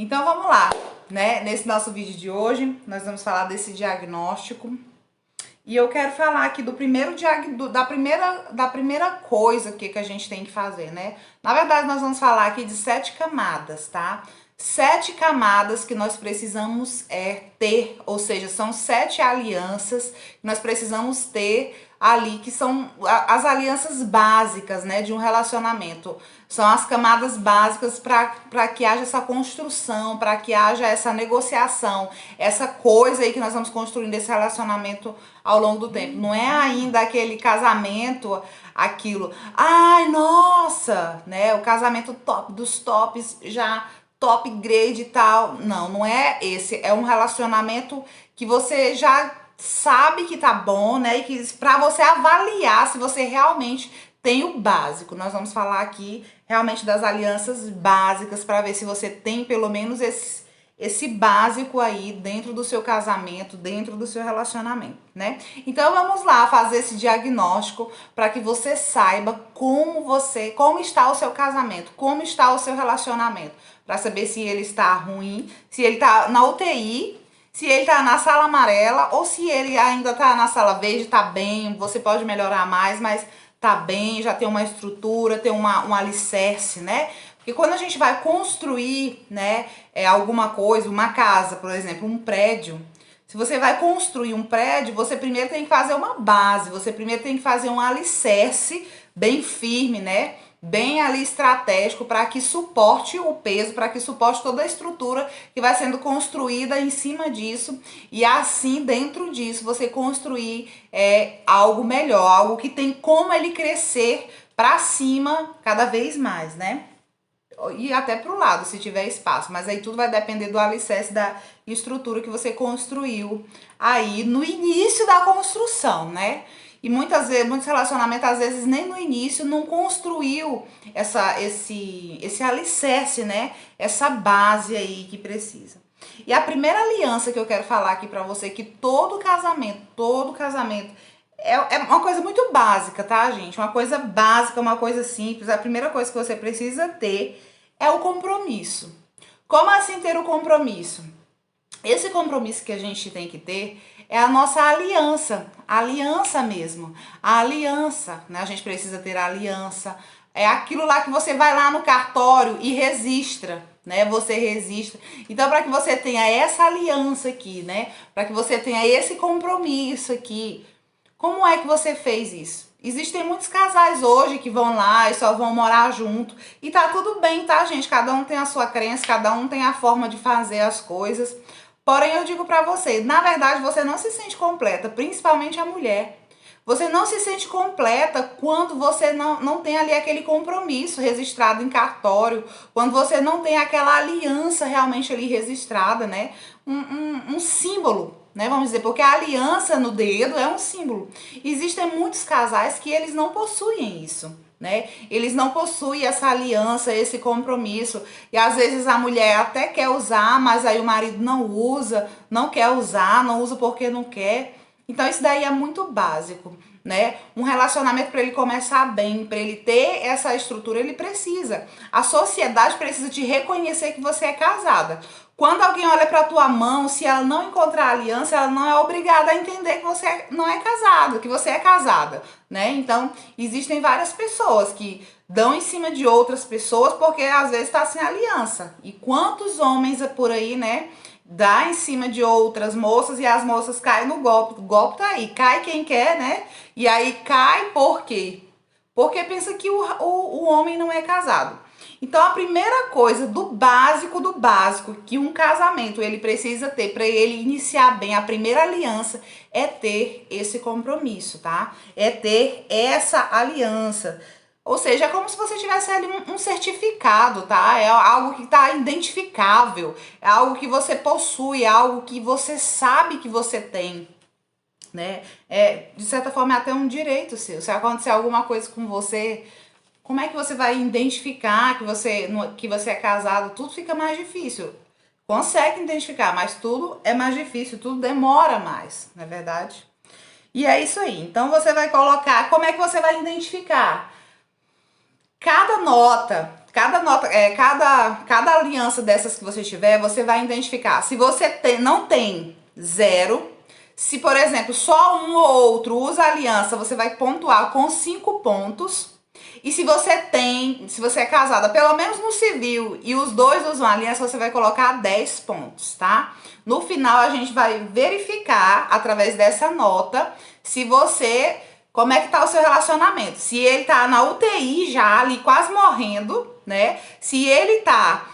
Então vamos lá, né? Nesse nosso vídeo de hoje, nós vamos falar desse diagnóstico. E eu quero falar aqui do primeiro da primeira coisa que a gente tem que fazer, né? Na verdade, nós vamos falar aqui de 7 camadas, tá? 7 camadas que nós precisamos ter, ou seja, são 7 alianças que nós precisamos ter ali, que são as alianças básicas, né, de um relacionamento. São as camadas básicas para que haja essa construção, para que haja essa negociação, essa coisa aí que nós vamos construindo esse relacionamento ao longo do tempo. Não é ainda aquele casamento, aquilo, ai, nossa, né, o casamento top dos tops, já top grade e tal. Não, não é esse. É um relacionamento que você já sabe que tá bom, né? E que pra você avaliar se você realmente tem o básico. Nós vamos falar aqui realmente das alianças básicas para ver se você tem pelo menos esse básico aí dentro do seu casamento, dentro do seu relacionamento, né? Então vamos lá fazer esse diagnóstico para que você saiba como está o seu casamento, como está o seu relacionamento, para saber se ele está ruim, se ele está na UTI, se ele tá na sala amarela ou se ele ainda tá na sala verde, tá bem, você pode melhorar mais, mas tá bem, já tem uma estrutura, tem um alicerce, né? Porque quando a gente vai construir, né, alguma coisa, uma casa, por exemplo, um prédio, se você vai construir um prédio, você primeiro tem que fazer uma base, você primeiro tem que fazer um alicerce bem firme, né? Bem ali estratégico para que suporte o peso, para que suporte toda a estrutura que vai sendo construída em cima disso, e assim dentro disso você construir algo melhor, algo que tem como ele crescer para cima cada vez mais, né? E até para o lado, se tiver espaço, mas aí tudo vai depender do alicerce da estrutura que você construiu aí no início da construção, né? E muitos relacionamentos, às vezes, nem no início não construiu esse alicerce, né? Essa base aí que precisa. E a primeira aliança que eu quero falar aqui pra você, que todo casamento, é uma coisa muito básica, tá, gente? Uma coisa básica, uma coisa simples. A primeira coisa que você precisa ter é o compromisso. Como assim ter o compromisso? Esse compromisso que a gente tem que ter é a nossa aliança, a aliança mesmo, a aliança, né? A gente precisa ter a aliança, é aquilo lá que você vai lá no cartório e registra, né? Você registra. Então, para que você tenha essa aliança aqui, né? Para que você tenha esse compromisso aqui, como é que você fez isso? Existem muitos casais hoje que vão lá e só vão morar junto. E tá tudo bem, tá, gente? Cada um tem a sua crença, cada um tem a forma de fazer as coisas. Porém, eu digo pra você, na verdade, você não se sente completa, principalmente a mulher. Você não se sente completa quando você não tem ali aquele compromisso registrado em cartório, quando você não tem aquela aliança realmente ali registrada, né? Um símbolo, né? Vamos dizer, porque a aliança no dedo é um símbolo. Existem muitos casais que eles não possuem isso, né? Eles não possuem essa aliança, esse compromisso. E às vezes a mulher até quer usar, mas aí o marido não usa, não quer usar, não usa porque não quer. Então isso daí é muito básico, né? Um relacionamento, para ele começar bem, para ele ter essa estrutura, ele precisa. A sociedade precisa te reconhecer que você é casada. Quando alguém olha para tua mão, se ela não encontrar aliança, ela não é obrigada a entender que você não é casado, que você é casada, né? Então, existem várias pessoas que dão em cima de outras pessoas porque às vezes está sem aliança. E quantos homens por aí, né, dá em cima de outras moças e as moças caem no golpe. O golpe tá aí, cai quem quer, né? E aí cai por quê? Porque pensa que o homem não é casado. Então a primeira coisa do básico que um casamento ele precisa ter para ele iniciar bem a primeira aliança é ter esse compromisso, tá? É ter essa aliança. Ou seja, é como se você tivesse ali um certificado, tá? É algo que está identificável, é algo que você possui, é algo que você sabe que você tem, né? De certa forma, é até um direito seu. Se acontecer alguma coisa com você, como é que você vai identificar que você é casado? Tudo fica mais difícil. Consegue identificar, mas tudo é mais difícil, tudo demora mais, não é verdade? E é isso aí. Então você vai colocar, como é que você vai identificar? Cada nota, cada aliança dessas que você tiver, você vai identificar. Se você não tem 0, se, por exemplo, só um ou outro usa aliança, você vai pontuar com 5 pontos. E se você é casada, pelo menos no civil, e os dois usam aliança, você vai colocar 10 pontos, tá? No final, a gente vai verificar, através dessa nota, como é que tá o seu relacionamento. Se ele tá na UTI já, ali quase morrendo, né? Se ele tá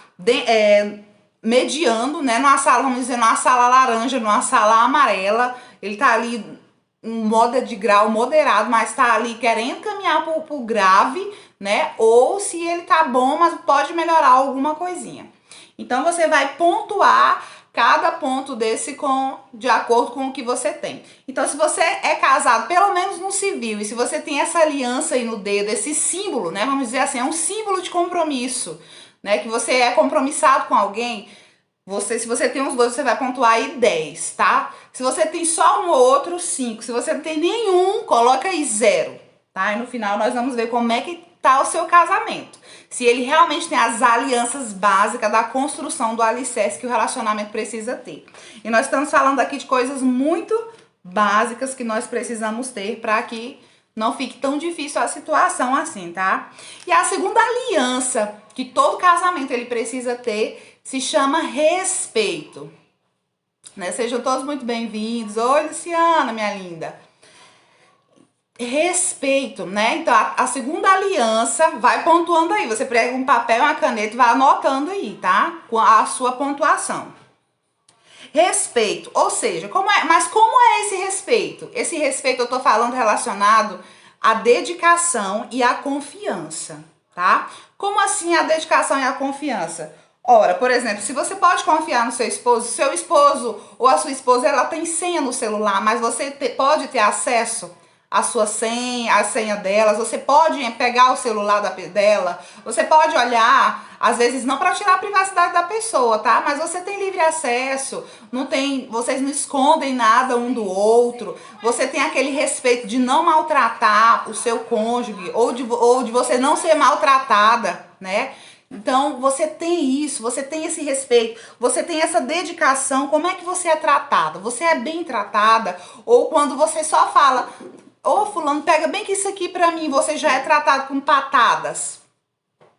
mediando, né? Numa sala, vamos dizer, numa sala laranja, numa sala amarela, ele tá ali um modo de grau moderado, mas tá ali querendo caminhar pro grave, né? Ou se ele tá bom, mas pode melhorar alguma coisinha. Então, você vai pontuar cada ponto desse de acordo com o que você tem. Então, se você é casado, pelo menos no civil, e se você tem essa aliança aí no dedo, esse símbolo, né? Vamos dizer assim, é um símbolo de compromisso, né? Que você é compromissado com alguém. Se você tem uns dois, você vai pontuar aí 10, tá? Se você tem só um ou outro, 5. Se você não tem nenhum, coloca aí 0, tá? E no final nós vamos ver como é que tá o seu casamento. Se ele realmente tem as alianças básicas da construção do alicerce que o relacionamento precisa ter. E nós estamos falando aqui de coisas muito básicas que nós precisamos ter para que não fique tão difícil a situação assim, tá? E a segunda aliança que todo casamento ele precisa ter se chama respeito, né? Sejam todos muito bem-vindos. Oi, Luciana, minha linda. Respeito, né? Então, a segunda aliança, vai pontuando aí. Você pega um papel, uma caneta e vai anotando aí, tá? Com a sua pontuação. Respeito, ou seja, mas como é esse respeito? Esse respeito eu tô falando relacionado à dedicação e à confiança, tá? Como assim a dedicação e a confiança? Ora, por exemplo, se você pode confiar no seu esposo ou a sua esposa, ela tem senha no celular, mas você pode ter acesso à sua senha, à senha delas, você pode pegar o celular dela, você pode olhar, às vezes não para tirar a privacidade da pessoa, tá? Mas você tem livre acesso, vocês não escondem nada um do outro, você tem aquele respeito de não maltratar o seu cônjuge ou de você não ser maltratada, né? Então, você tem isso, você tem esse respeito, você tem essa dedicação. Como é que você é tratada? Você é bem tratada? Ou quando você só fala, ô fulano, pega bem que isso aqui pra mim, você já é tratado com patadas,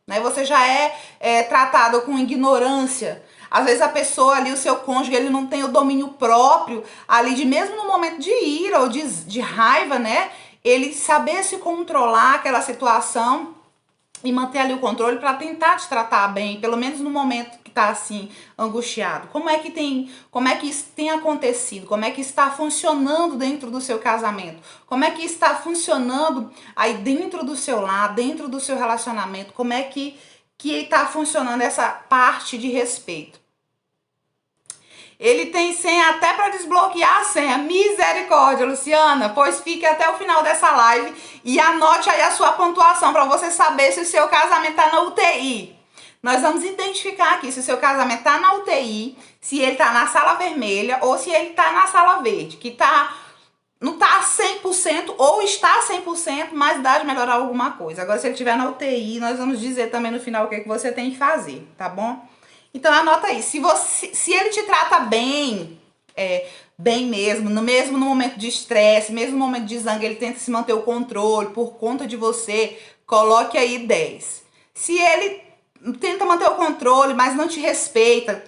né? Você já é tratado com ignorância. Às vezes a pessoa ali, o seu cônjuge, ele não tem o domínio próprio ali, mesmo no momento de ira ou de raiva, né? Ele saber se controlar aquela situação e manter ali o controle para tentar te tratar bem, pelo menos no momento que tá assim, angustiado. Como é que isso tem acontecido? Como é que está funcionando dentro do seu casamento? Como é que está funcionando aí dentro do seu lar, dentro do seu relacionamento? Como é que está funcionando essa parte de respeito? Ele tem senha até para desbloquear a senha. Misericórdia, Luciana. Pois fique até o final dessa live e anote aí a sua pontuação para você saber se o seu casamento tá na UTI. Nós vamos identificar aqui se o seu casamento tá na UTI, se ele tá na sala vermelha ou se ele tá na sala verde, que não tá 100% ou está 100%, mas dá de melhorar alguma coisa. Agora, se ele estiver na UTI, nós vamos dizer também no final o que você tem que fazer, tá bom? Então, anota aí, se ele te trata bem, bem mesmo no momento de estresse, mesmo no momento de zangue, ele tenta se manter o controle por conta de você, coloque aí 10. Se ele tenta manter o controle, mas não te respeita,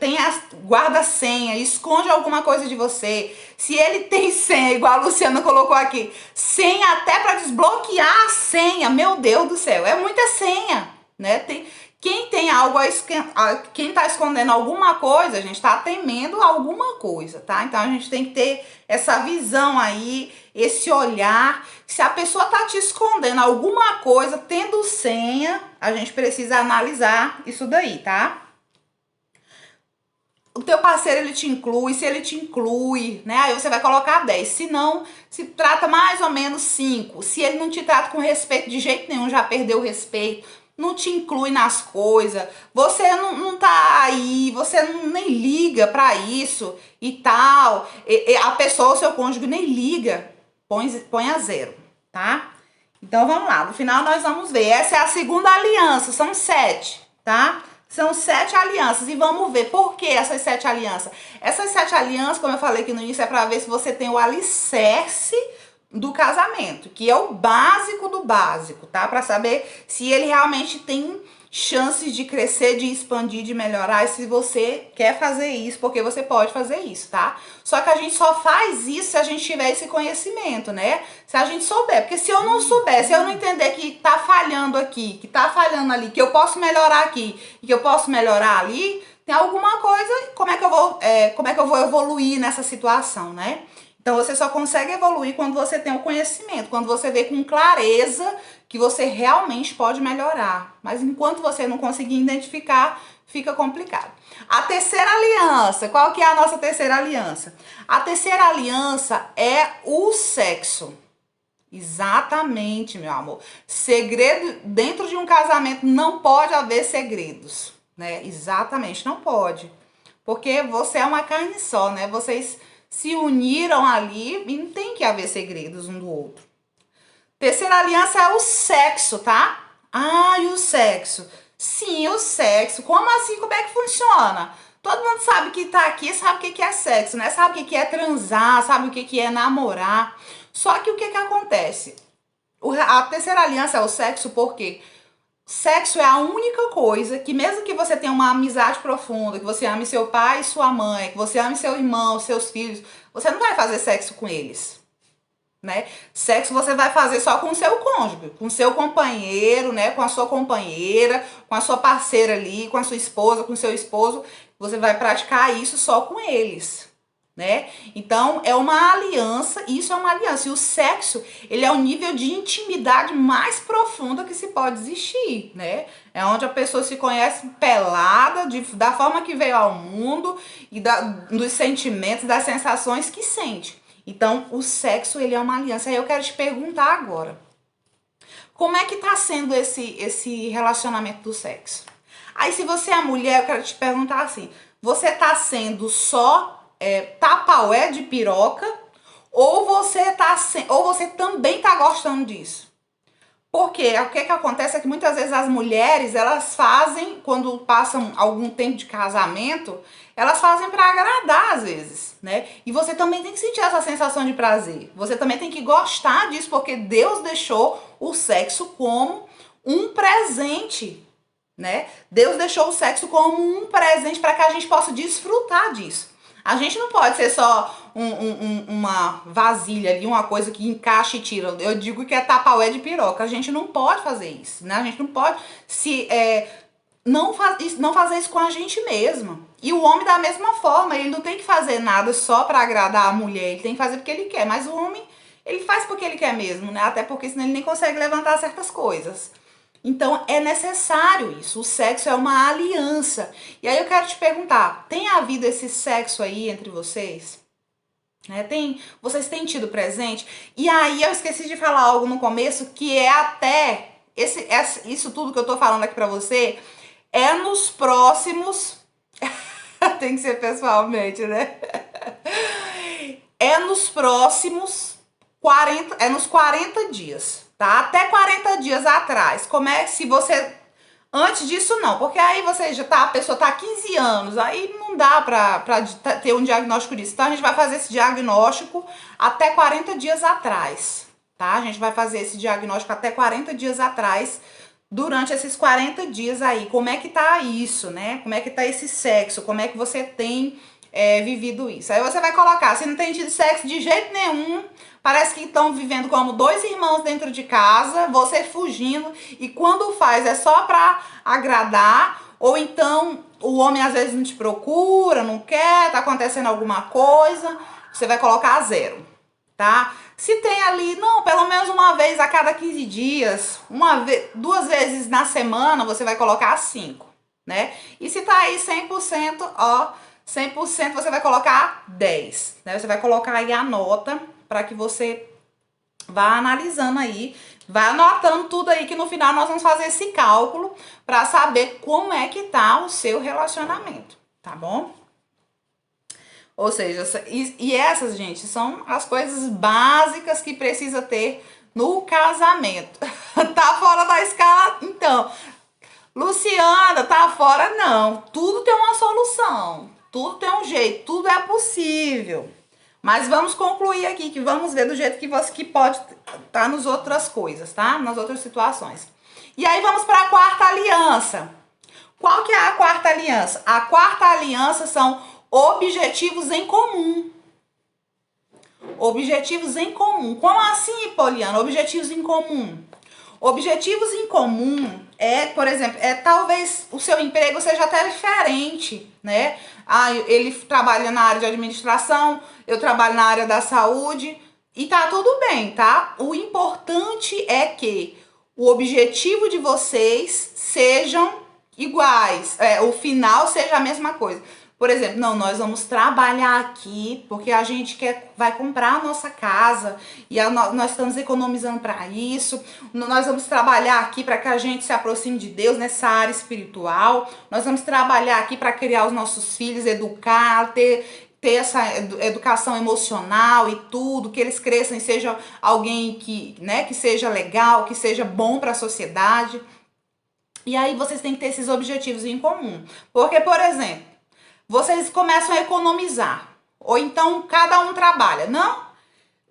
guarda a senha, esconde alguma coisa de você, se ele tem senha, igual a Luciana colocou aqui, senha até para desbloquear a senha, meu Deus do céu, é muita senha, né? Quem tem algo quem tá escondendo alguma coisa, a gente tá temendo alguma coisa, tá? Então a gente tem que ter essa visão aí, esse olhar. Se a pessoa tá te escondendo alguma coisa, tendo senha, a gente precisa analisar isso daí, tá? O teu parceiro, ele te inclui, se ele te inclui, né? Aí você vai colocar 10. Se não, se trata mais ou menos 5. Se ele não te trata com respeito de jeito nenhum, já perdeu o respeito, não te inclui nas coisas, você não tá aí, você nem liga pra isso e tal, a pessoa, o seu cônjuge nem liga, põe a 0, tá? Então vamos lá, no final nós vamos ver. Essa é a segunda aliança, são 7, tá? São 7 alianças e vamos ver por que essas 7 alianças. Essas 7 alianças, como eu falei aqui no início, é para ver se você tem o alicerce do casamento, que é o básico do básico, tá? Para saber se ele realmente tem chances de crescer, de expandir, de melhorar, e se você quer fazer isso, porque você pode fazer isso, tá? Só que a gente só faz isso se a gente tiver esse conhecimento, né? Se a gente souber, porque se eu não souber, se eu não entender que tá falhando aqui, que tá falhando ali, que eu posso melhorar aqui e que eu posso melhorar ali, tem alguma coisa, como é que eu vou evoluir nessa situação, né? Então você só consegue evoluir quando você tem o conhecimento, quando você vê com clareza que você realmente pode melhorar. Mas enquanto você não conseguir identificar, fica complicado. A terceira aliança, qual que é a nossa terceira aliança? A terceira aliança é o sexo. Exatamente, meu amor. Segredo, dentro de um casamento não pode haver segredos, né? Exatamente, não pode. Porque você é uma carne só, né? Vocês se uniram ali e não tem que haver segredos um do outro. Terceira aliança é o sexo, tá? Ah, e o sexo? Sim, o sexo. Como assim? Como é que funciona? Todo mundo sabe que tá aqui, sabe o que é sexo, né? Sabe o que é transar, sabe o que é namorar. Só que o que acontece? A terceira aliança é o sexo porque sexo é a única coisa que, mesmo que você tenha uma amizade profunda, que você ame seu pai e sua mãe, que você ame seu irmão, seus filhos, você não vai fazer sexo com eles, né? Sexo você vai fazer só com o seu cônjuge, com o seu companheiro, né? Com a sua companheira, com a sua parceira ali, com a sua esposa, com o seu esposo. Você vai praticar isso só com eles, né? Então é uma aliança, isso é uma aliança. E o sexo, ele é o nível de intimidade mais profunda que se pode existir, né? É onde a pessoa se conhece pelada, da forma que veio ao mundo e dos sentimentos, das sensações que sente. Então o sexo, ele é uma aliança. Aí eu quero te perguntar agora, como é que tá sendo esse relacionamento do sexo? Aí se você é mulher, eu quero te perguntar assim, você tá sendo só tapaué de piroca, ou você também tá gostando disso? Porque o que acontece é que muitas vezes as mulheres, elas fazem, quando passam algum tempo de casamento, elas fazem para agradar às vezes, né? E você também tem que sentir essa sensação de prazer. Você também tem que gostar disso, porque Deus deixou o sexo como um presente, né? Deus deixou o sexo como um presente para que a gente possa desfrutar disso. A gente não pode ser só uma vasilha ali, uma coisa que encaixa e tira. Eu digo que é tapaué de piroca. A gente não pode fazer isso, né? A gente não pode não fazer isso com a gente mesmo. E o homem da mesma forma, ele não tem que fazer nada só para agradar a mulher, ele tem que fazer porque ele quer. Mas o homem, ele faz porque ele quer mesmo, né? Até porque senão ele nem consegue levantar certas coisas. Então é necessário isso, o sexo é uma aliança. E aí eu quero te perguntar, tem havido esse sexo aí entre vocês? Vocês têm tido presente? E aí eu esqueci de falar algo no começo, que é até, isso tudo que eu tô falando aqui pra você, é nos próximos, tem que ser pessoalmente, né? É nos próximos 40 dias. Tá? Até 40 dias atrás. Como é se você... Antes disso não, porque aí você já tá, a pessoa tá há 15 anos, aí não dá pra ter um diagnóstico disso. Então a gente vai fazer esse diagnóstico até 40 dias atrás, tá? A gente vai fazer esse diagnóstico até 40 dias atrás, durante esses 40 dias aí. Como é que tá isso, né? Como é que tá esse sexo? Como é que você tem vivido isso? Aí você vai colocar, se não tem tido sexo de jeito nenhum, parece que estão vivendo como dois irmãos dentro de casa, você fugindo, e quando faz é só pra agradar, ou então o homem às vezes não te procura, não quer, tá acontecendo alguma coisa, você vai colocar 0, tá? Se tem ali, não, pelo menos uma vez a cada 15 dias, 2 vezes na semana, você vai colocar 5, né? E se tá aí 100%, 100% você vai colocar 10, né? Você vai colocar aí a nota para que você vá analisando aí, vá anotando tudo aí, que no final nós vamos fazer esse cálculo para saber como é que tá o seu relacionamento, tá bom? Ou seja, e essas, gente, são as coisas básicas que precisa ter no casamento. Tá fora da escala? Então, Luciana, tá fora? Não. Tudo tem uma solução. Tudo tem um jeito. Tudo é possível. Mas vamos concluir aqui, que vamos ver do jeito que você que pode estar nas outras coisas, tá? Nas outras situações. E aí vamos para a quarta aliança. Qual que é a quarta aliança? A quarta aliança são objetivos em comum. Objetivos em comum. Como assim, Poliana? Objetivos em comum. Objetivos em comum é, por exemplo, talvez o seu emprego seja até diferente, né? Ah, ele trabalha na área de administração, eu trabalho na área da saúde e tá tudo bem, tá? O importante é que o objetivo de vocês sejam iguais, o final seja a mesma coisa. Por exemplo, não, nós vamos trabalhar aqui porque a gente vai comprar a nossa casa e nós estamos economizando para isso. Nós vamos trabalhar aqui para que a gente se aproxime de Deus nessa área espiritual. Nós vamos trabalhar aqui para criar os nossos filhos, educar, ter essa educação emocional e tudo, que eles cresçam e sejam alguém que seja legal, que seja bom para a sociedade. E aí vocês têm que ter esses objetivos em comum. Porque, por exemplo, vocês começam a economizar. Ou então cada um trabalha. Não,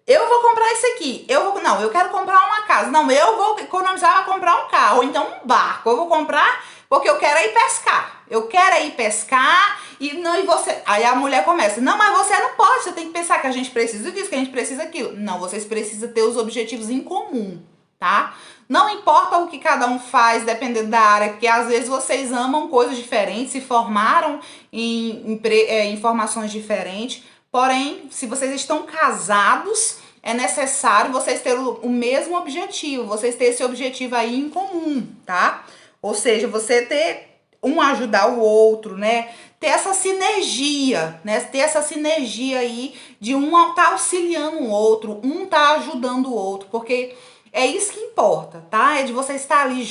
eu vou comprar isso aqui. Eu quero comprar uma casa. Não, eu vou economizar para comprar um carro. Ou então um barco. Eu vou comprar porque eu quero ir pescar. Eu quero ir pescar e você. Aí a mulher começa. Não, mas você não pode. Você tem que pensar que a gente precisa disso, que a gente precisa daquilo. Não, vocês precisam ter os objetivos em comum, tá? Não importa o que cada um faz, dependendo da área, porque às vezes vocês amam coisas diferentes, se formaram em formações diferentes. Porém, se vocês estão casados, é necessário vocês terem o mesmo objetivo, vocês terem esse objetivo aí em comum, tá? Ou seja, você ter um ajudar o outro, né? Ter essa sinergia, né? Ter essa sinergia aí de um tá auxiliando o outro, um tá ajudando o outro, porque é isso que importa, tá? É de você estar ali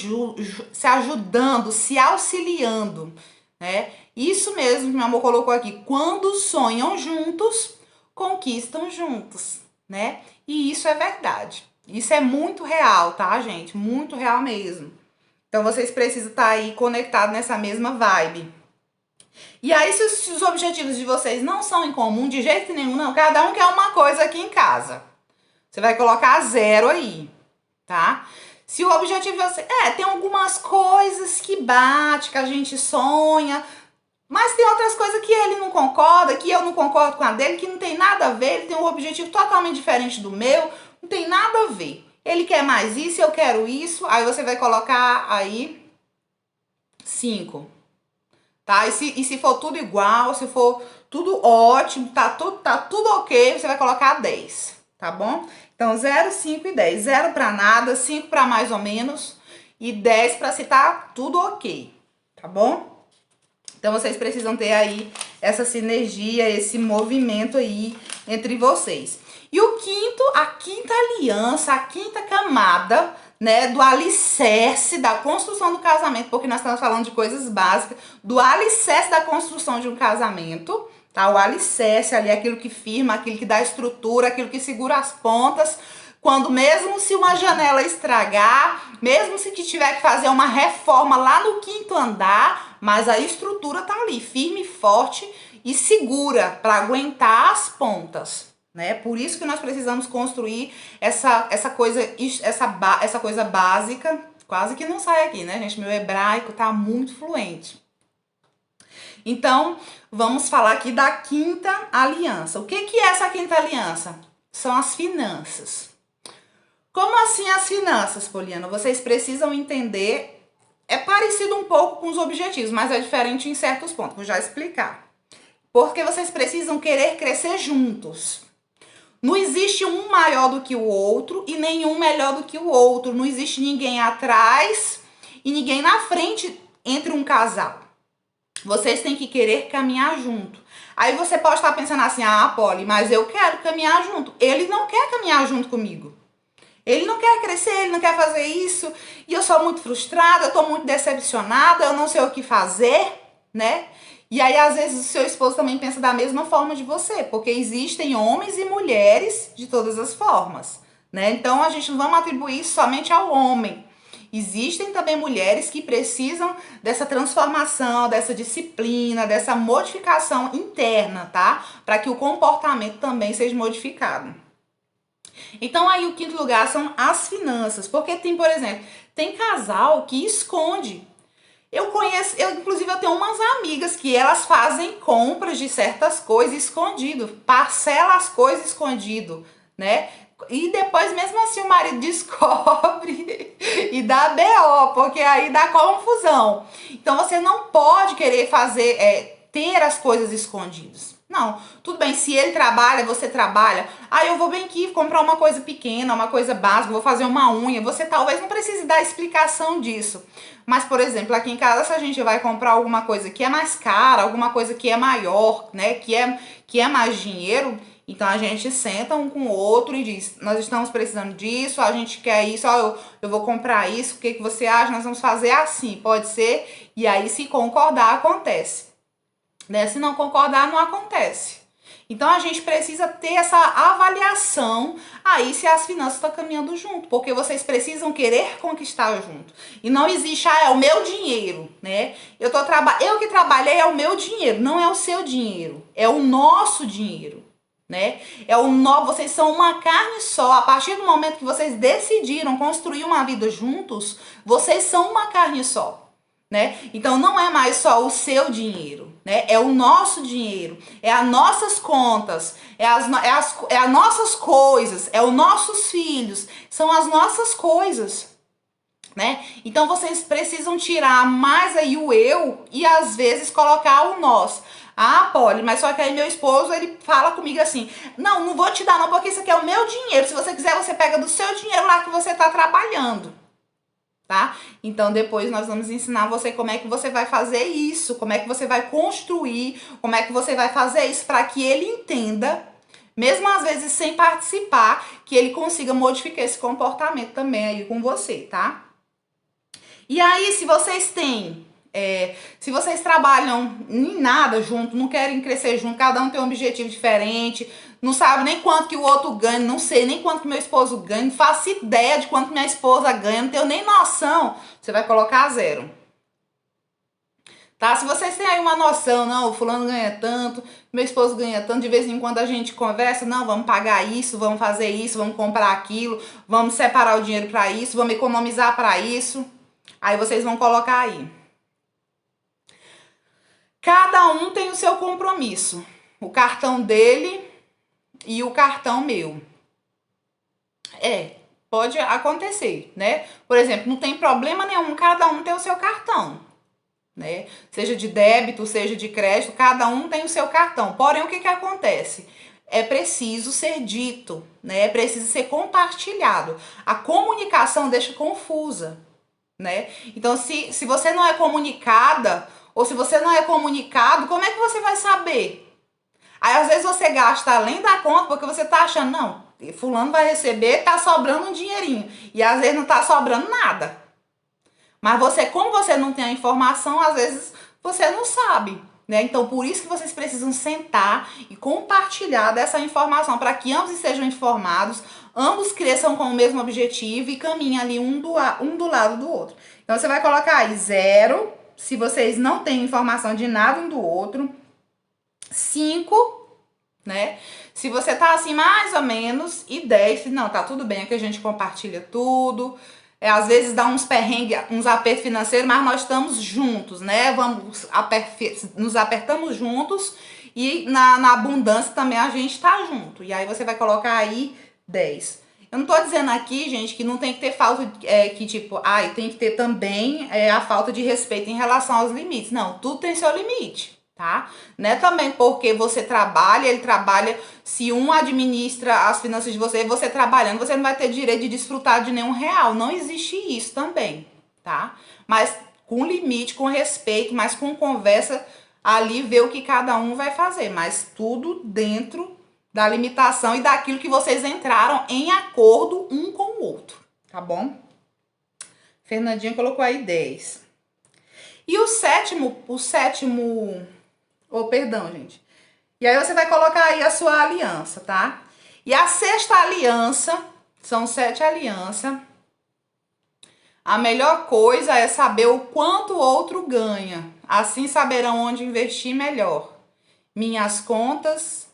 se ajudando, se auxiliando, né? Isso mesmo que meu amor colocou aqui. Quando sonham juntos, conquistam juntos, né? E isso é verdade. Isso é muito real, tá, gente? Muito real mesmo. Então, vocês precisam estar aí conectados nessa mesma vibe. E aí, se os objetivos de vocês não são em comum, de jeito nenhum, não. Cada um quer uma coisa aqui em casa. Você vai colocar 0 aí. Tá? Se o objetivo de você tem algumas coisas que bate, que a gente sonha, mas tem outras coisas que ele não concorda, que eu não concordo com a dele, que não tem nada a ver, ele tem um objetivo totalmente diferente do meu, não tem nada a ver. Ele quer mais isso, eu quero isso, aí você vai colocar aí 5. Tá? E se for tudo igual, se for tudo ótimo, tá tudo ok, você vai colocar 10, tá bom? Então, 0, 5 e 10. 0 para nada, 5 para mais ou menos e 10 para se tá tudo ok, tá bom? Então, vocês precisam ter aí essa sinergia, esse movimento aí entre vocês. E o quinto, a quinta aliança, a quinta camada, né, do alicerce da construção do casamento, porque nós estamos falando de coisas básicas, do alicerce da construção de um casamento, tá? O alicerce ali, aquilo que firma, aquilo que dá estrutura, aquilo que segura as pontas, quando mesmo se uma janela estragar, mesmo se tiver que fazer uma reforma lá no 5º andar, mas a estrutura tá ali, firme, forte e segura para aguentar as pontas, né? Por isso que nós precisamos construir essa coisa básica, quase que não sai aqui, né, gente? Meu hebraico tá muito fluente. Então, vamos falar aqui da quinta aliança. O que é essa quinta aliança? São as finanças. Como assim as finanças, Poliana? Vocês precisam entender, é parecido um pouco com os objetivos, mas é diferente em certos pontos, vou já explicar. Porque vocês precisam querer crescer juntos. Não existe um maior do que o outro e nenhum melhor do que o outro. Não existe ninguém atrás e ninguém na frente entre um casal. Vocês têm que querer caminhar junto. Aí você pode estar pensando assim, Poli, mas eu quero caminhar junto. Ele não quer caminhar junto comigo. Ele não quer crescer, ele não quer fazer isso. E eu sou muito frustrada, eu tô muito decepcionada, eu não sei o que fazer, né? E aí, às vezes, o seu esposo também pensa da mesma forma de você. Porque existem homens e mulheres de todas as formas, né? Então a gente não vamos atribuir isso somente ao homem. Existem também mulheres que precisam dessa transformação, dessa disciplina, dessa modificação interna, tá? Para que o comportamento também seja modificado. Então aí o quinto lugar são as finanças, porque tem, por exemplo, tem casal que esconde. Inclusive eu tenho umas amigas que elas fazem compras de certas coisas escondido, parcela as coisas escondido, né? E depois mesmo assim o marido descobre e dá BO, porque aí dá confusão. Então você não pode querer fazer, ter as coisas escondidas. Não, tudo bem, se ele trabalha, você trabalha. Ah, eu vou bem aqui comprar uma coisa pequena, uma coisa básica, vou fazer uma unha. Você talvez não precise dar explicação disso. Mas, por exemplo, aqui em casa, se a gente vai comprar alguma coisa que é mais cara, alguma coisa que é maior, né, que é mais dinheiro, então a gente senta um com o outro e diz, nós estamos precisando disso, a gente quer isso, ó, eu vou comprar isso, o que você acha? Nós vamos fazer assim, pode ser? E aí, se concordar, acontece. Né? Se não concordar, não acontece. Então a gente precisa ter essa avaliação aí se as finanças estão caminhando junto, porque vocês precisam querer conquistar junto. E não existe, é o meu dinheiro, né? Eu que trabalhei é o meu dinheiro, não é o seu dinheiro, é o nosso dinheiro, né? Vocês são uma carne só. A partir do momento que vocês decidiram construir uma vida juntos, vocês são uma carne só. Né? Então não é mais só o seu dinheiro, né? É o nosso dinheiro, é as nossas contas, é as nossas coisas, é os nossos filhos, são as nossas coisas, né? Então vocês precisam tirar mais aí o eu e às vezes colocar o nós. Ah, Polly, mas só que aí meu esposo, ele fala comigo assim, não vou te dar não, porque isso aqui é o meu dinheiro, se você quiser você pega do seu dinheiro lá que você tá trabalhando. Tá? Então depois nós vamos ensinar você como é que você vai fazer isso, como é que você vai construir, como é que você vai fazer isso para que ele entenda, mesmo às vezes sem participar, que ele consiga modificar esse comportamento também aí com você, tá? E aí, se vocês trabalham em nada junto, não querem crescer junto, cada um tem um objetivo diferente, não sabe nem quanto que o outro ganha, não sei nem quanto que meu esposo ganha, não faço ideia de quanto minha esposa ganha, não tenho nem noção, você vai colocar 0. Tá? Se vocês têm aí uma noção, não, o fulano ganha tanto, meu esposo ganha tanto, de vez em quando a gente conversa, não, vamos pagar isso, vamos fazer isso, vamos comprar aquilo, vamos separar o dinheiro para isso, vamos economizar para isso. Aí vocês vão colocar aí. Cada um tem o seu compromisso. O cartão dele e o cartão meu. Pode acontecer, né? Por exemplo, não tem problema nenhum, cada um tem o seu cartão, né? Seja de débito, seja de crédito, cada um tem o seu cartão. Porém, o que acontece? É preciso ser dito, né? É preciso ser compartilhado. A comunicação deixa confusa, né? Então, se você não é comunicada, ou se você não é comunicado, como é que você vai saber? Aí, às vezes, você gasta além da conta, porque você tá achando, não, fulano vai receber, tá sobrando um dinheirinho. E, às vezes, não tá sobrando nada. Mas como você não tem a informação, às vezes, você não sabe, né? Então, por isso que vocês precisam sentar e compartilhar dessa informação, para que ambos estejam informados, ambos cresçam com o mesmo objetivo e caminhem ali um do lado do outro. Então, você vai colocar aí 0, se vocês não têm informação de nada um do outro. 5, né? Se você tá assim, mais ou menos. E 10, não, tá tudo bem, aqui a gente compartilha tudo. Às vezes dá uns perrengues, uns apertos financeiros, mas nós estamos juntos, né? Nos apertamos juntos e na abundância também a gente tá junto. E aí você vai colocar aí 10. Eu não tô dizendo aqui, gente, que não tem que ter falta, tem que ter também a falta de respeito em relação aos limites. Não, tudo tem seu limite, tá? Não é também porque você trabalha, ele trabalha, se um administra as finanças de você trabalhando, você não vai ter direito de desfrutar de nenhum real. Não existe isso também, tá? Mas com limite, com respeito, mas com conversa ali, ver o que cada um vai fazer. Mas tudo dentro da limitação e daquilo que vocês entraram em acordo um com o outro, tá bom? Fernandinha colocou aí 10. E o sétimo... perdão, gente. E aí você vai colocar aí a sua aliança, tá? E a sexta aliança São 7 alianças. A melhor coisa é saber o quanto o outro ganha. Assim saberão onde investir melhor. Minhas contas,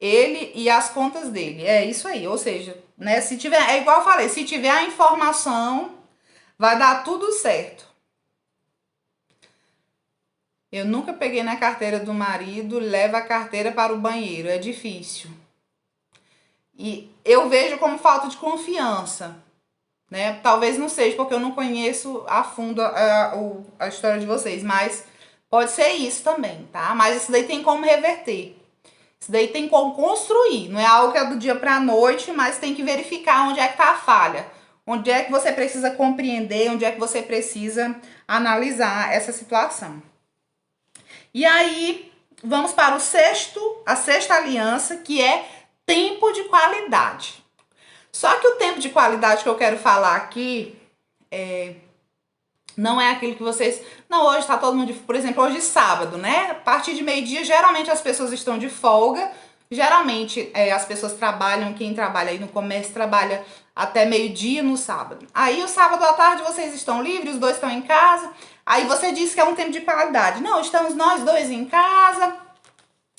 ele e as contas dele. É isso aí. Ou seja, né? Se tiver, é igual eu falei, se tiver a informação, vai dar tudo certo. Eu nunca peguei na carteira do marido, leva a carteira para o banheiro. É difícil. E eu vejo como falta de confiança, né? Talvez não seja porque eu não conheço a fundo a história de vocês, mas pode ser isso também, tá? Mas isso daí tem como reverter. Isso daí tem como construir. Não é algo que é do dia pra noite, mas tem que verificar onde é que tá a falha. Onde é que você precisa compreender, onde é que você precisa analisar essa situação. E aí, vamos para a sexta aliança, que é tempo de qualidade. Só que o tempo de qualidade que eu quero falar aqui não é aquilo que vocês... Não, hoje tá todo mundo... Por exemplo, hoje é sábado, né? A partir de meio-dia, geralmente as pessoas estão de folga. Geralmente as pessoas trabalham, quem trabalha aí no comércio trabalha até meio-dia no sábado. Aí o sábado à tarde vocês estão livres, os dois estão em casa. Aí você diz que é um tempo de qualidade. Não, estamos nós dois em casa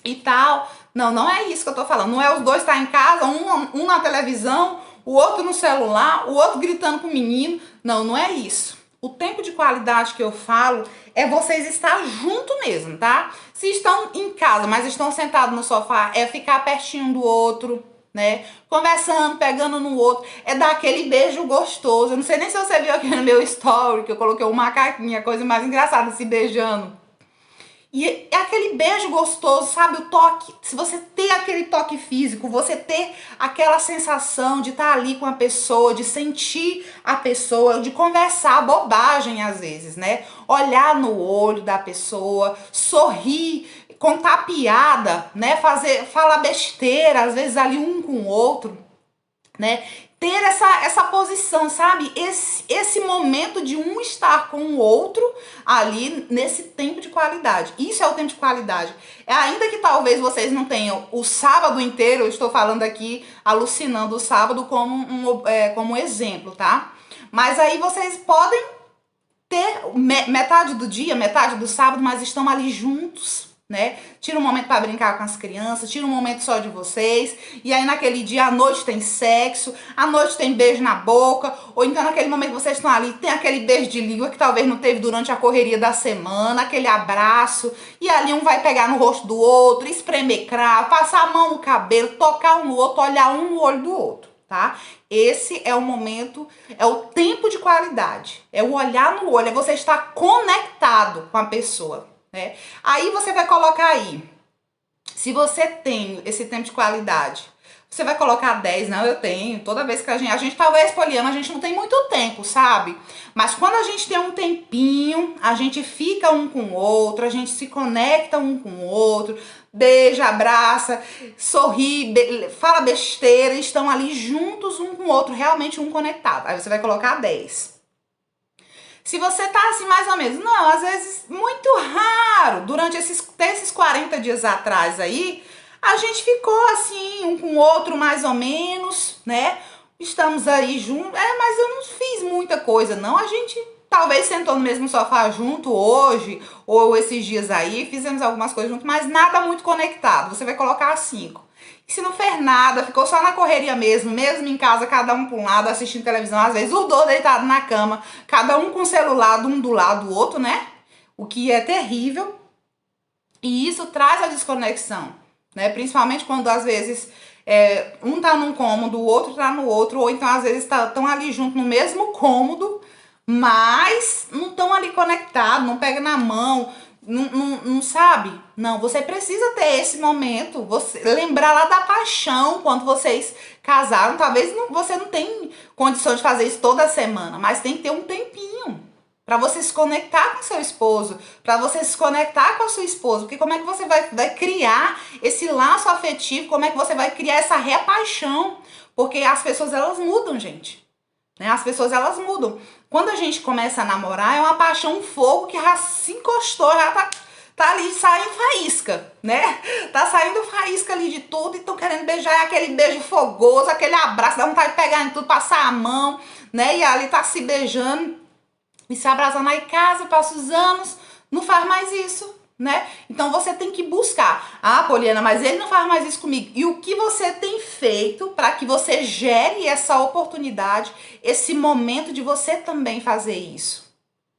e tal. Não, não é isso que eu tô falando. Não é os dois estar em casa, um na televisão, o outro no celular, o outro gritando com o menino. Não, não é isso. O tempo de qualidade que eu falo é vocês estar junto mesmo, tá? Se estão em casa, mas estão sentados no sofá, é ficar pertinho do outro, né? Conversando, pegando no outro, é dar aquele beijo gostoso. Eu não sei nem se você viu aqui no meu story, que eu coloquei um macaquinho, a coisa mais engraçada, se beijando. E é aquele beijo gostoso, sabe? O toque. Se você ter aquele toque físico, você ter aquela sensação de estar ali com a pessoa, de sentir a pessoa, de conversar bobagem às vezes, né? Olhar no olho da pessoa, sorrir, contar piada, né? Falar besteira, às vezes ali um com o outro, né? Ter essa posição, sabe? Esse momento de um estar com o outro ali nesse tempo de qualidade. Isso é o tempo de qualidade. Ainda que talvez vocês não tenham o sábado inteiro, eu estou falando aqui, alucinando o sábado como exemplo, tá? Mas aí vocês podem ter metade do dia, metade do sábado, mas estão ali juntos, né? Tira um momento para brincar com as crianças, tira um momento só de vocês, e aí naquele dia à noite tem sexo, à noite tem beijo na boca, ou então naquele momento que vocês estão ali, tem aquele beijo de língua que talvez não teve durante a correria da semana, aquele abraço, e ali um vai pegar no rosto do outro, espremer cravo, passar a mão no cabelo, tocar um no outro, olhar um no olho do outro, tá? Esse é o momento, é o tempo de qualidade, é o olhar no olho, é você estar conectado com a pessoa, né? Aí você vai colocar aí, se você tem esse tempo de qualidade, você vai colocar 10, não, eu tenho, toda vez que a gente talvez, Poliana, a gente não tem muito tempo, sabe? Mas quando a gente tem um tempinho, a gente fica um com o outro, a gente se conecta um com o outro, beija, abraça, sorri, fala besteira, estão ali juntos um com o outro, realmente um conectado. Aí você vai colocar 10. Se você tá assim mais ou menos, não, às vezes muito raro, durante esses 40 dias atrás aí, a gente ficou assim, um com o outro mais ou menos, né? Estamos aí juntos, mas eu não fiz muita coisa não, a gente talvez sentou no mesmo sofá junto hoje, ou esses dias aí, fizemos algumas coisas juntos, mas nada muito conectado, você vai colocar 5. Se não fez nada, ficou só na correria mesmo em casa, cada um para um lado, assistindo televisão, às vezes os dois deitados na cama, cada um com o celular, um do lado do outro, né? O que é terrível. E isso traz a desconexão, né? Principalmente quando às vezes um tá num cômodo, o outro tá no outro, ou então às vezes estão ali junto no mesmo cômodo, mas não estão ali conectados, não pega na mão, não sabe? Não, você precisa ter esse momento, você lembrar lá da paixão quando vocês casaram. Talvez você não tenha condição de fazer isso toda semana, mas tem que ter um tempinho para você se conectar com seu esposo, para você se conectar com a sua esposa, porque como é que você vai criar esse laço afetivo, como é que você vai criar essa repaixão? Porque as pessoas, elas mudam, gente. Né? As pessoas, elas mudam. Quando a gente começa a namorar, é uma paixão, um fogo que já se encostou, já tá ali, sai em faísca, né? Tá saindo faísca ali de tudo e estão querendo beijar, é aquele beijo fogoso, aquele abraço, dá vontade de pegar em tudo, passar a mão, né? E ali tá se beijando e se abraçando. Aí casa, passa os anos, não faz mais isso, né? Então você tem que buscar. Ah, Poliana, mas ele não faz mais isso comigo. E o que você tem feito para que você gere essa oportunidade, esse momento de você também fazer isso?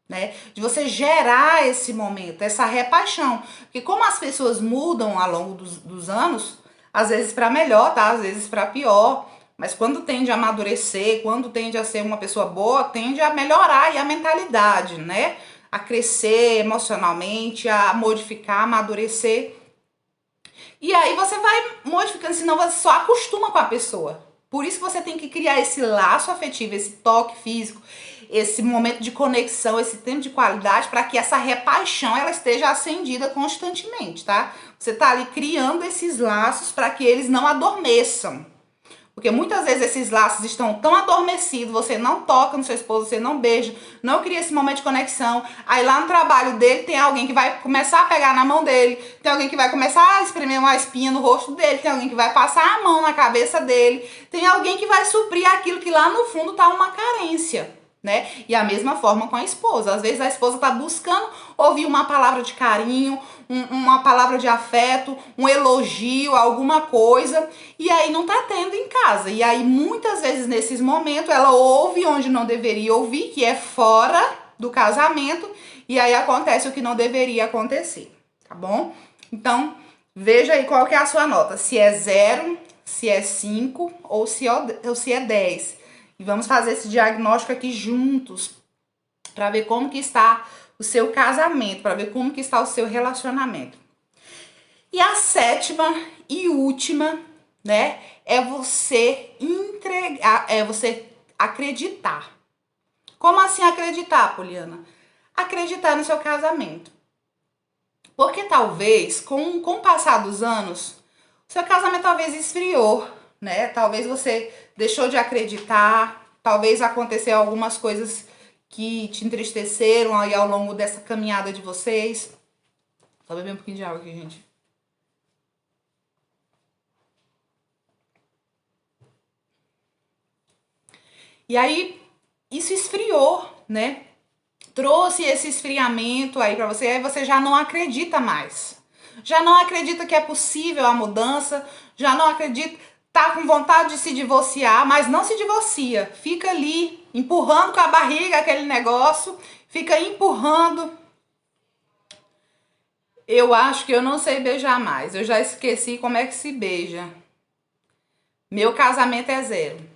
Né? De você gerar esse momento, essa repaixão. Porque como as pessoas mudam ao longo dos anos, às vezes para melhor, tá? Às vezes para pior. Mas quando tende a amadurecer, quando tende a ser uma pessoa boa, tende a melhorar aí a mentalidade, né? A crescer emocionalmente, a modificar, a amadurecer. E aí você vai modificando, senão você só acostuma com a pessoa. Por isso que você tem que criar esse laço afetivo, esse toque físico, esse momento de conexão, esse tempo de qualidade, para que essa repaixão ela esteja acendida constantemente, tá? Você tá ali criando esses laços para que eles não adormeçam. Porque muitas vezes esses laços estão tão adormecidos, você não toca no seu esposo, você não beija, não cria esse momento de conexão. Aí lá no trabalho dele tem alguém que vai começar a pegar na mão dele, tem alguém que vai começar a espremer uma espinha no rosto dele, tem alguém que vai passar a mão na cabeça dele, tem alguém que vai suprir aquilo que lá no fundo tá uma carência. Né? E a mesma forma com a esposa. Às vezes a esposa tá buscando ouvir uma palavra de carinho, uma palavra de afeto, um elogio, alguma coisa, e aí não tá tendo em casa. E aí muitas vezes nesses momentos ela ouve onde não deveria ouvir, que é fora do casamento, e aí acontece o que não deveria acontecer, tá bom? Então, veja aí qual que é a sua nota, se é 0, se é 5 ou se é 10. E vamos fazer esse diagnóstico aqui juntos para ver como que está o seu casamento, para ver como que está o seu relacionamento. E a 7ª e última, né, é você entregar, é você acreditar. Como assim acreditar, Poliana? Acreditar no seu casamento. Porque talvez, com o passar dos anos, o seu casamento talvez esfriou, né? Talvez você deixou de acreditar, talvez aconteceu algumas coisas que te entristeceram aí ao longo dessa caminhada de vocês. Só beber um pouquinho de água aqui, gente. E aí, isso esfriou, né? Trouxe esse esfriamento aí pra você, aí você já não acredita mais. Já não acredita que é possível a mudança, já não acredita, tá com vontade de se divorciar, mas não se divorcia. Fica ali, empurrando com a barriga aquele negócio, fica empurrando. Eu acho que eu não sei beijar mais, eu já esqueci como é que se beija. Meu casamento é 0.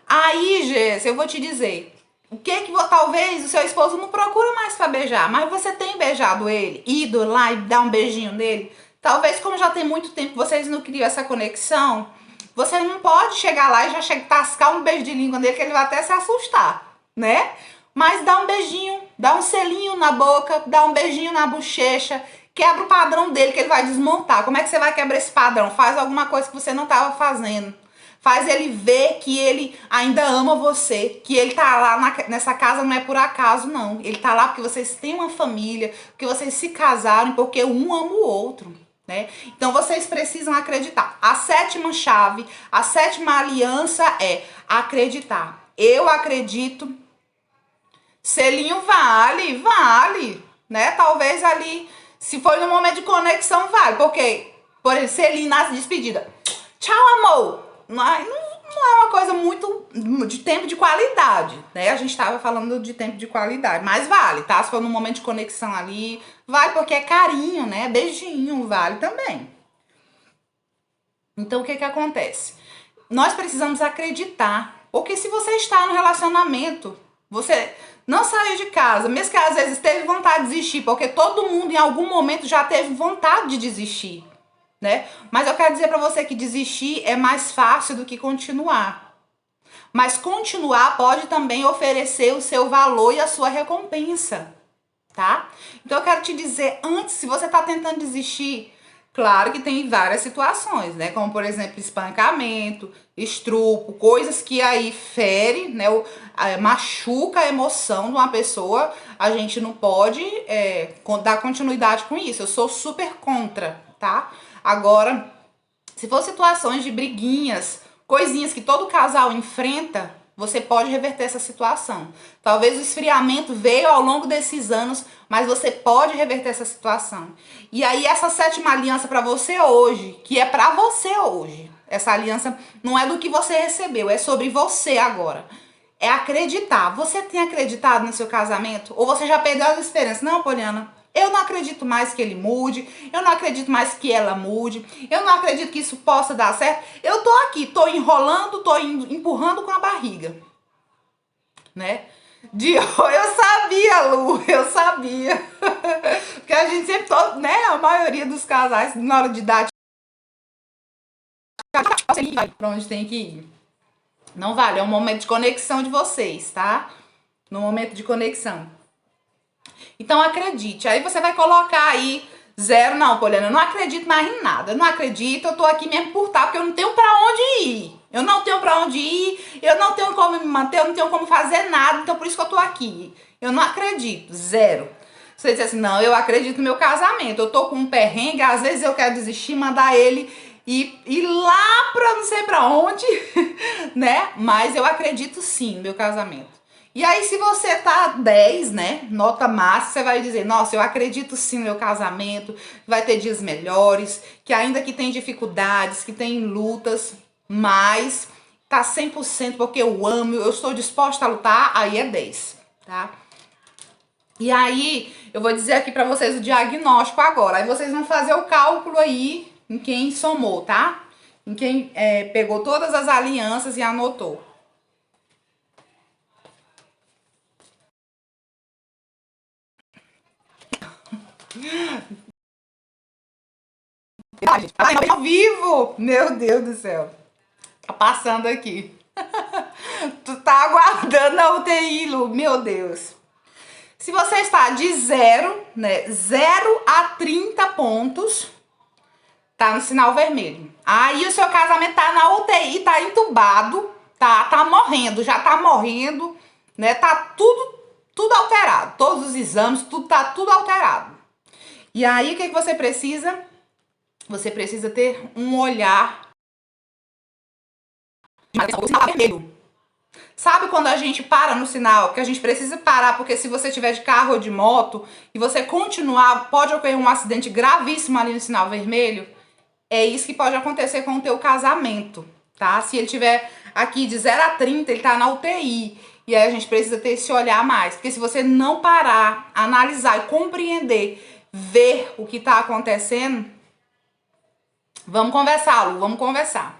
Aí, Jéssica, eu vou te dizer, o que talvez o seu esposo não procura mais pra beijar, mas você tem beijado ele, ido lá e dar um beijinho nele? Talvez, como já tem muito tempo que vocês não criam essa conexão, você não pode chegar lá e já tascar um beijo de língua nele, que ele vai até se assustar, né? Mas dá um beijinho, dá um selinho na boca, dá um beijinho na bochecha, quebra o padrão dele que ele vai desmontar. Como é que você vai quebrar esse padrão? Faz alguma coisa que você não estava fazendo. Faz ele ver que ele ainda ama você, que ele tá lá nessa casa não é por acaso, não. Ele tá lá porque vocês têm uma família, porque vocês se casaram, porque um ama o outro, né? Então vocês precisam acreditar. A 7ª chave, a 7ª aliança é acreditar. Eu acredito. Selinho vale, né? Talvez ali, se for no momento de conexão, vale. Porque, por exemplo, selinho na despedida. Tchau, amor. Não é uma coisa muito de tempo de qualidade, né? A gente estava falando de tempo de qualidade, mas vale, tá? Se for num momento de conexão ali, vale porque é carinho, né? Beijinho, vale também. Então, o que acontece? Nós precisamos acreditar, porque se você está no relacionamento, você não saiu de casa, mesmo que às vezes teve vontade de desistir, porque todo mundo em algum momento já teve vontade de desistir, né? Mas eu quero dizer pra você que desistir é mais fácil do que continuar. Mas continuar pode também oferecer o seu valor e a sua recompensa, tá? Então eu quero te dizer, antes, se você tá tentando desistir, claro que tem várias situações, né? Como, por exemplo, espancamento, estrupo, coisas que aí ferem, né? Machuca a emoção de uma pessoa. A gente não pode dar continuidade com isso. Eu sou super contra, tá? tá? Agora, se for situações de briguinhas, coisinhas que todo casal enfrenta, você pode reverter essa situação. Talvez o esfriamento veio ao longo desses anos, mas você pode reverter essa situação. E aí essa 7ª aliança para você hoje, que é para você hoje. Essa aliança não é do que você recebeu, é sobre você agora. É acreditar. Você tem acreditado no seu casamento? Ou você já perdeu as esperanças? Não, Poliana, eu não acredito mais que ele mude, eu não acredito mais que ela mude, eu não acredito que isso possa dar certo. Eu tô aqui, tô enrolando, tô empurrando com a barriga, né? Eu sabia, Lu, eu sabia. Porque a gente sempre, né, a maioria dos casais, na hora de dar, vai pra onde tem que ir. Não vale, é um momento de conexão de vocês, tá? No momento de conexão. Então acredite, aí você vai colocar aí 0, não, Poliana, eu não acredito mais em nada, eu não acredito, eu tô aqui mesmo por estar, porque eu não tenho pra onde ir. Eu não tenho pra onde ir, eu não tenho como me manter, eu não tenho como fazer nada, então por isso que eu tô aqui. Eu não acredito, 0. Você diz assim, não, eu acredito no meu casamento, eu tô com um perrengue, às vezes eu quero desistir, mandar ele ir lá pra não sei pra onde, né? Mas eu acredito sim no meu casamento. E aí, se você tá 10, né, nota máxima, você vai dizer, nossa, eu acredito sim no meu casamento, vai ter dias melhores, que ainda que tem dificuldades, que tem lutas, mas tá 100% porque eu amo, eu estou disposta a lutar, aí é 10, tá? E aí, eu vou dizer aqui pra vocês o diagnóstico agora, aí vocês vão fazer o cálculo aí em quem somou, tá? Em quem pegou todas as alianças e anotou. Ai, ao vivo! Meu Deus do céu. Tá passando aqui. Tu tá aguardando a UTI, Lu. Meu Deus. Se você está de 0, né? 0 a 30 pontos, tá no sinal vermelho. Aí o seu casamento tá na UTI, tá entubado, tá morrendo, já tá morrendo, né? Tá tudo alterado. Todos os exames, tá tudo alterado. E aí, o que você precisa? Você precisa ter um olhar o sinal vermelho. Sabe quando a gente para no sinal, que a gente precisa parar, porque se você tiver de carro ou de moto e você continuar, pode ocorrer um acidente gravíssimo ali no sinal vermelho? É isso que pode acontecer com o teu casamento, tá? Se ele tiver aqui de 0 a 30, ele tá na UTI. E aí a gente precisa ter esse olhar mais. Porque se você não parar, analisar e compreender, ver o que tá acontecendo, vamos conversar, Lu, vamos conversar.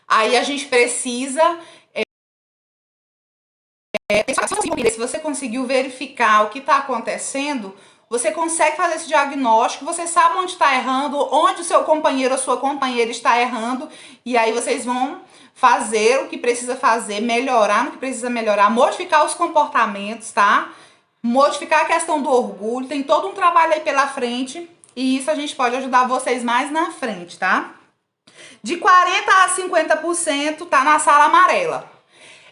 Aí a gente precisa... se você conseguiu verificar o que está acontecendo, você consegue fazer esse diagnóstico, você sabe onde está errando, onde o seu companheiro ou sua companheira está errando, e aí vocês vão fazer o que precisa fazer, melhorar no que precisa melhorar, modificar os comportamentos, tá? Modificar a questão do orgulho, tem todo um trabalho aí pela frente, e isso a gente pode ajudar vocês mais na frente, tá? De 40 a 50% tá na sala amarela.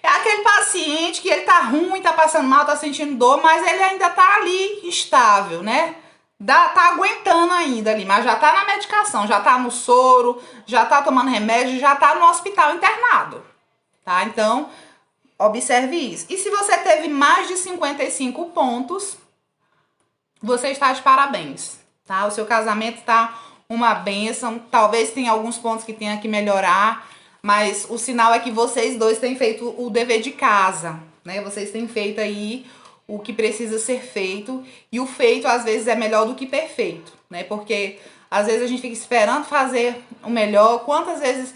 É aquele paciente que ele tá ruim, tá passando mal, tá sentindo dor, mas ele ainda tá ali estável, né? Tá aguentando ainda ali, mas já tá na medicação, já tá no soro, já tá tomando remédio, já tá no hospital internado, tá? Então, observe isso. E se você teve mais de 55 pontos, você está de parabéns, tá? O seu casamento tá uma bênção, talvez tenha alguns pontos que tenha que melhorar, mas o sinal é que vocês dois têm feito o dever de casa, né? Vocês têm feito aí o que precisa ser feito, e o feito às vezes é melhor do que perfeito, né? Porque às vezes a gente fica esperando fazer o melhor. Quantas vezes,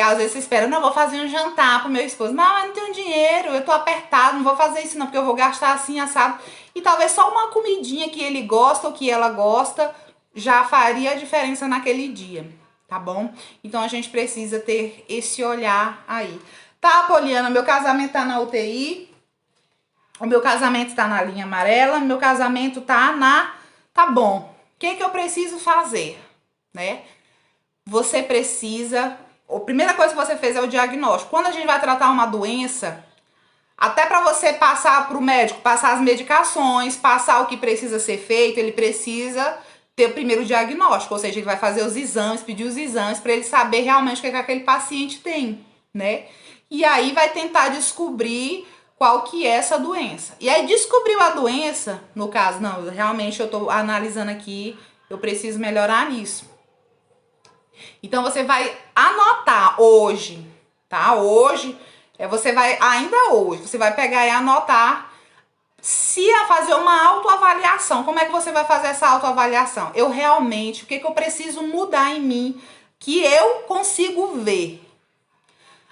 às vezes você espera, não, eu vou fazer um jantar pro meu esposo, mas eu não tenho dinheiro, eu tô apertado, não vou fazer isso não, porque eu vou gastar assim, assado. E talvez só uma comidinha que ele gosta ou que ela gosta já faria a diferença naquele dia, tá bom? Então a gente precisa ter esse olhar aí. Tá, Poliana, meu casamento tá na UTI, o meu casamento tá na linha amarela, meu casamento tá bom. O que eu preciso fazer, né? Você precisa... A primeira coisa que você fez é o diagnóstico. Quando a gente vai tratar uma doença, até para você passar pro médico, passar as medicações, passar o que precisa ser feito, ele precisa ter o primeiro diagnóstico, ou seja, ele vai fazer os exames, pedir os exames para ele saber realmente o que aquele paciente tem, né? E aí vai tentar descobrir qual que é essa doença. E aí descobriu a doença, no caso, não, realmente eu tô analisando aqui, eu preciso melhorar nisso. Então você vai anotar hoje, tá? Hoje, você vai, ainda hoje, você vai pegar e anotar se a fazer uma autoavaliação. Como é que você vai fazer essa autoavaliação? Eu realmente, o que eu preciso mudar em mim que eu consigo ver?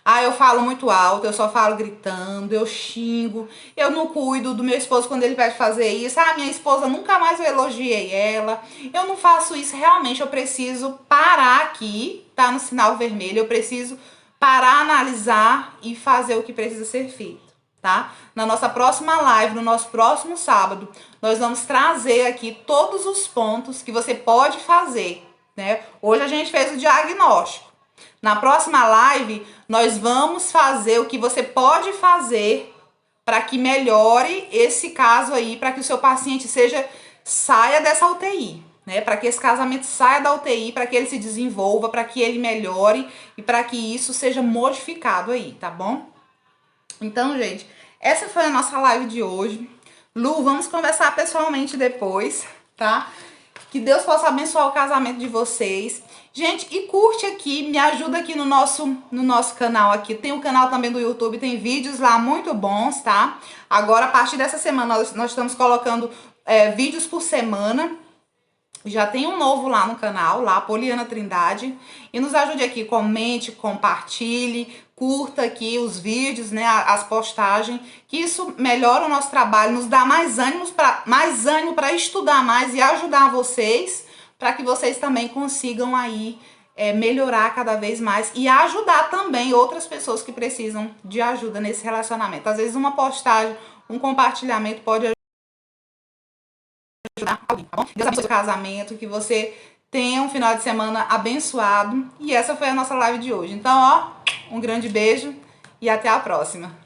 Ah, eu falo muito alto, eu só falo gritando, eu xingo, eu não cuido do meu esposo quando ele pede fazer isso. Ah, minha esposa, nunca mais eu elogiei ela. Eu não faço isso. Realmente eu preciso parar aqui, tá no sinal vermelho, eu preciso parar, analisar e fazer o que precisa ser feito, tá? Na nossa próxima live, no nosso próximo sábado, nós vamos trazer aqui todos os pontos que você pode fazer, né? Hoje a gente fez o diagnóstico. Na próxima live, nós vamos fazer o que você pode fazer para que melhore esse caso aí, para que o seu paciente saia dessa UTI, né? Para que esse casamento saia da UTI, para que ele se desenvolva, para que ele melhore e para que isso seja modificado aí, tá bom? Então, gente, essa foi a nossa live de hoje. Lu, vamos conversar pessoalmente depois, tá? Que Deus possa abençoar o casamento de vocês. Gente, e curte aqui, me ajuda aqui no nosso canal aqui. Tem um canal também do YouTube, tem vídeos lá muito bons, tá? Agora, a partir dessa semana, nós estamos colocando vídeos por semana. Já tem um novo lá no canal, lá, Poliana Trindade. E nos ajude aqui, comente, compartilhe, curta aqui os vídeos, né, as postagens, que isso melhora o nosso trabalho, nos dá mais ânimo para estudar mais e ajudar vocês, para que vocês também consigam aí melhorar cada vez mais e ajudar também outras pessoas que precisam de ajuda nesse relacionamento. Às vezes uma postagem, um compartilhamento pode ajudar alguém, tá bom? Deus abençoe o casamento, que você tenha um final de semana abençoado. E essa foi a nossa live de hoje. Então, ó, um grande beijo e até a próxima.